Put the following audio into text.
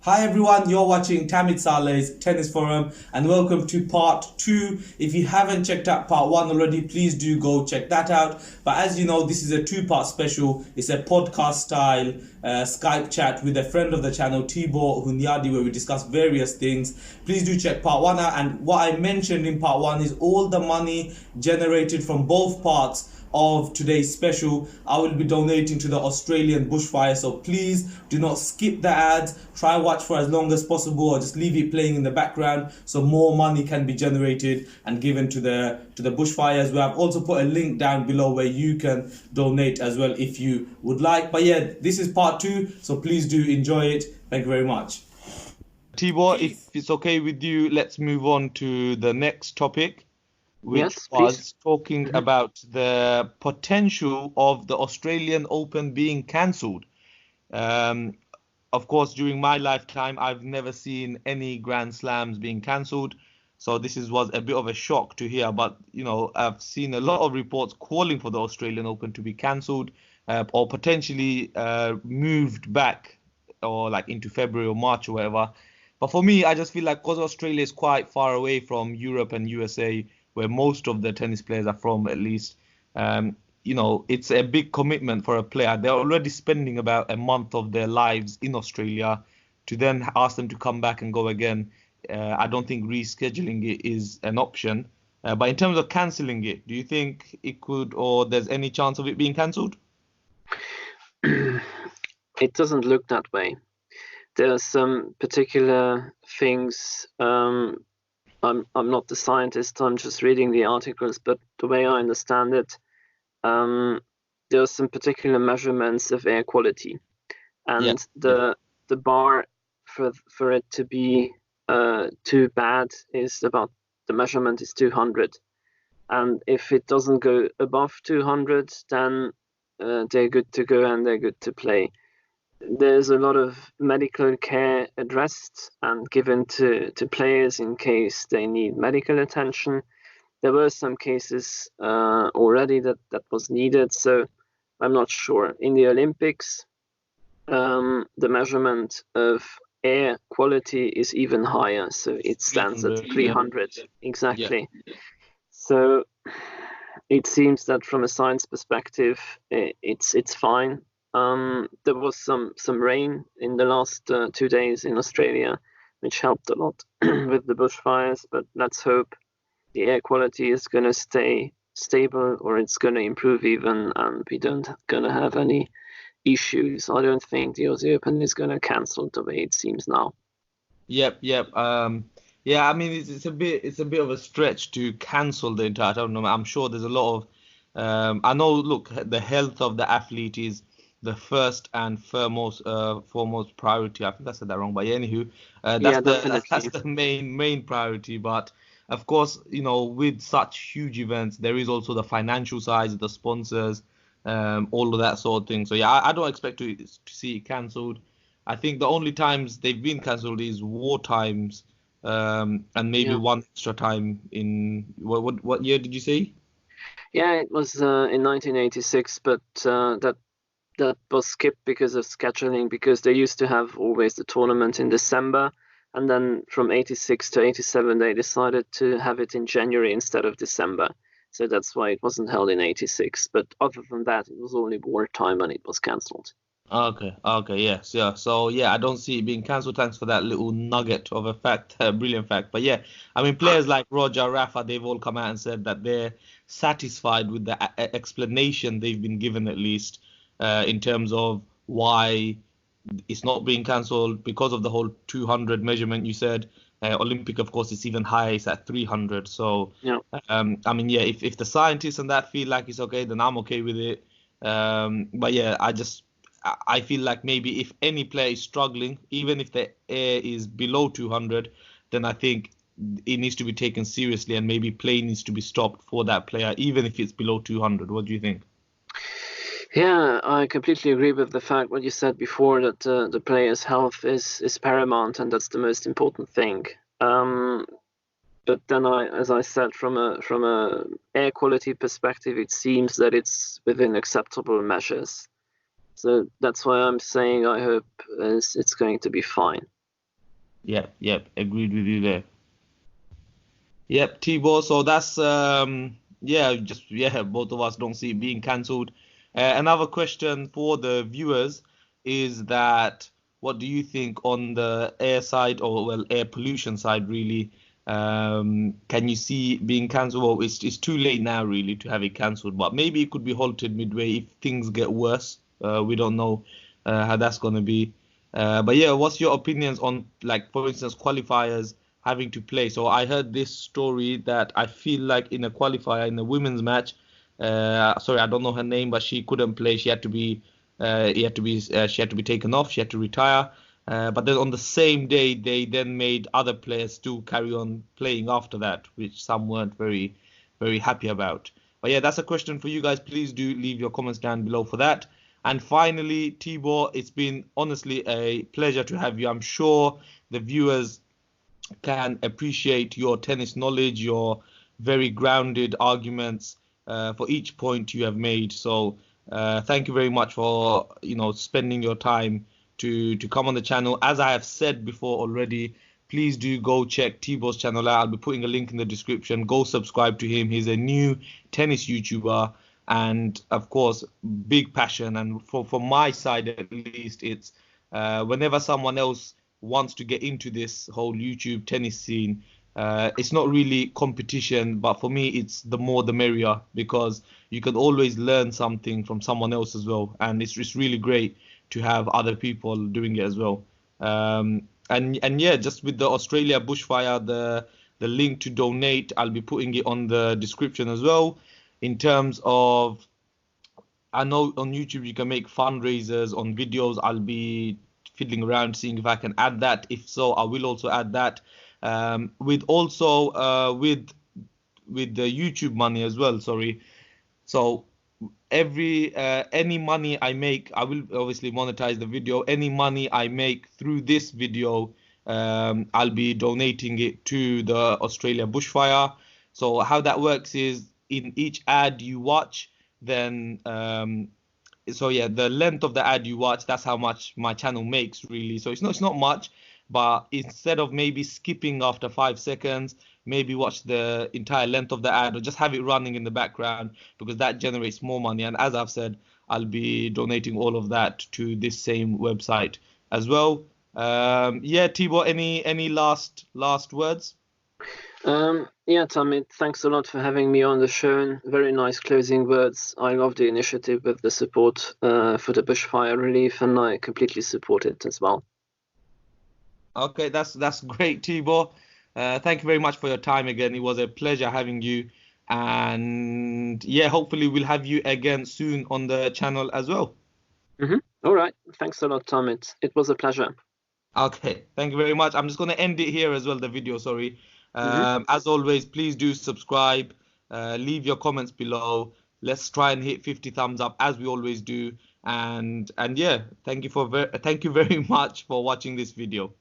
Hi everyone, you're watching Tamit Saleh's Tennis Forum and welcome to part 2. If you haven't checked out part 1 already, please do go check that out. But as you know, this is a two-part special. It's a podcast style Skype chat with a friend of the channel, Tibor Hunyadi, where we discuss various things. Please do check part 1 out, and what I mentioned in part 1 is all the money generated from both parts of today's special I will be donating to the Australian bushfire, so please do not skip the ads. Try watch for as long as possible or just leave it playing in the background so more money can be generated and given to the bushfires. We have also put a link down below where you can donate as well if you would like. But yeah, this is part 2, so please do enjoy it. Thank you very much. Tibor, if it's okay with you, let's move on to the next topic, which Yes, was please. talking about the potential of the Australian Open being cancelled. Of course, during my lifetime, I've never seen any Grand Slams being cancelled. So was a bit of a shock to hear. But, I've seen a lot of reports calling for the Australian Open to be cancelled or potentially moved back or like into February or March or whatever. But for me, I just feel like because Australia is quite far away from Europe and USA, where most of the tennis players are from, at least, it's a big commitment for a player. They're already spending about a month of their lives in Australia to then ask them to come back and go again. I don't think rescheduling it is an option. But in terms of cancelling it, do you think it could, or there's any chance of it being cancelled? It doesn't look that way. There are some particular things. I'm not the scientist. I'm just reading the articles. But the way I understand it, there are some particular measurements of air quality, and the bar for it to be too bad is about, the measurement is 200, and if it doesn't go above 200, then they're good to go and they're good to play. There's a lot of medical care addressed and given to players in case they need medical attention. There were some cases already that was needed, so I'm not sure. In the Olympics, the measurement of air quality is even higher, so it stands at 300. Exactly. Yeah. So it seems that from a science perspective, it's fine. There was some rain in the last 2 days in Australia, which helped a lot with the bushfires, but let's hope the air quality is going to stay stable, or it's going to improve even, and we don't going to have any issues. I don't think the Aussie Open is going to cancel the way it seems now. Yep. Yeah, I mean it's a bit of a stretch to cancel the entire tournament. I'm sure there's a lot of I know, look, the health of the athlete is the first and foremost priority. I think I said that wrong, but yeah, anywho, that's the main priority. But of course, with such huge events, there is also the financial side, the sponsors, all of that sort of thing. So yeah, I don't expect to see it cancelled. I think the only times they've been cancelled is war times, and maybe one extra time in what year did you say? Yeah, it was in 1986, but that was skipped because of scheduling, because they used to have always the tournament in December, and then from 86 to 87 they decided to have it in January instead of December. So that's why it wasn't held in 86. But other than that, it was only wartime and it was cancelled. Okay, yes, yeah. So yeah, I don't see it being cancelled. Thanks for that little nugget of a fact, brilliant fact. But yeah, I mean, players like Roger, Rafa, they've all come out and said that they're satisfied with the explanation they've been given, at least in terms of why it's not being cancelled because of the whole 200 measurement. You said Olympic, of course, it's even higher. It's at 300. So Yeah. I mean, yeah, if the scientists and that feel like it's okay, then I'm okay with it. But yeah, I feel like maybe if any player is struggling, even if the air is below 200, then I think it needs to be taken seriously and maybe play needs to be stopped for that player, even if it's below 200. What do you think? Yeah, I completely agree with the fact what you said before, that the player's health is paramount and that's the most important thing. But then, as I said, from a air quality perspective, it seems that it's within acceptable measures. So that's why I'm saying I hope it's going to be fine. Yep, agreed with you there. Yep, Tibor. So that's yeah, just yeah, both of us don't see it being cancelled. Another question for the viewers is that what do you think on the air side, or well, air pollution side really? Can you see it being cancelled? Well, it's too late now really to have it cancelled, but maybe it could be halted midway if things get worse. We don't know how that's gonna be. But yeah, what's your opinions on, like, for instance, qualifiers having to play? So I heard this story that I feel like in a qualifier in a women's match, sorry, I don't know her name, but she couldn't play. She had to be taken off. She had to retire. But then on the same day, they then made other players still carry on playing after that, which some weren't very happy about. But yeah, that's a question for you guys. Please do leave your comments down below for that. And finally, Tibor, it's been honestly a pleasure to have you. I'm sure the viewers can appreciate your tennis knowledge, your very grounded arguments for each point you have made. So thank you very much for spending your time to come on the channel. As I have said before already, please do go check Tibor's channel out. I'll be putting a link in the description. Go subscribe to him. He's a new tennis YouTuber, and of course, big passion. And from my side at least, it's whenever someone else wants to get into this whole YouTube tennis scene, it's not really competition, but for me, it's the more the merrier, because you can always learn something from someone else as well, and it's really great to have other people doing it as well. And yeah, just with the Australia bushfire, the link to donate, I'll be putting it on the description as well. In terms of, I know on YouTube you can make fundraisers on videos. I'll be fiddling around seeing if I can add that. If so, I will also add that. With also with the YouTube money as well. Sorry. So every any money I make, I will obviously monetize the video. Any money I make through this video, I'll be donating it to the Australia bushfire. So how that works is, in each ad you watch, then so yeah, the length of the ad you watch, that's how much my channel makes really. So it's not much, but instead of maybe skipping after 5 seconds, maybe watch the entire length of the ad, or just have it running in the background, because that generates more money. And as I've said, I'll be donating all of that to this same website as well. Yeah, Tibor, any last words? Yeah, Tommy, thanks a lot for having me on the show. Very nice closing words. I love the initiative with the support for the bushfire relief, and I completely support it as well. Okay, that's great, Tibor. Thank you very much for your time again. It was a pleasure having you. And yeah, hopefully we'll have you again soon on the channel as well. All right. Thanks a lot, Tom. It was a pleasure. Okay, thank you very much. I'm just going to end it here as well, the video, sorry. As always, please do subscribe, leave your comments below. Let's try and hit 50 thumbs up as we always do. And yeah, thank you very much for watching this video.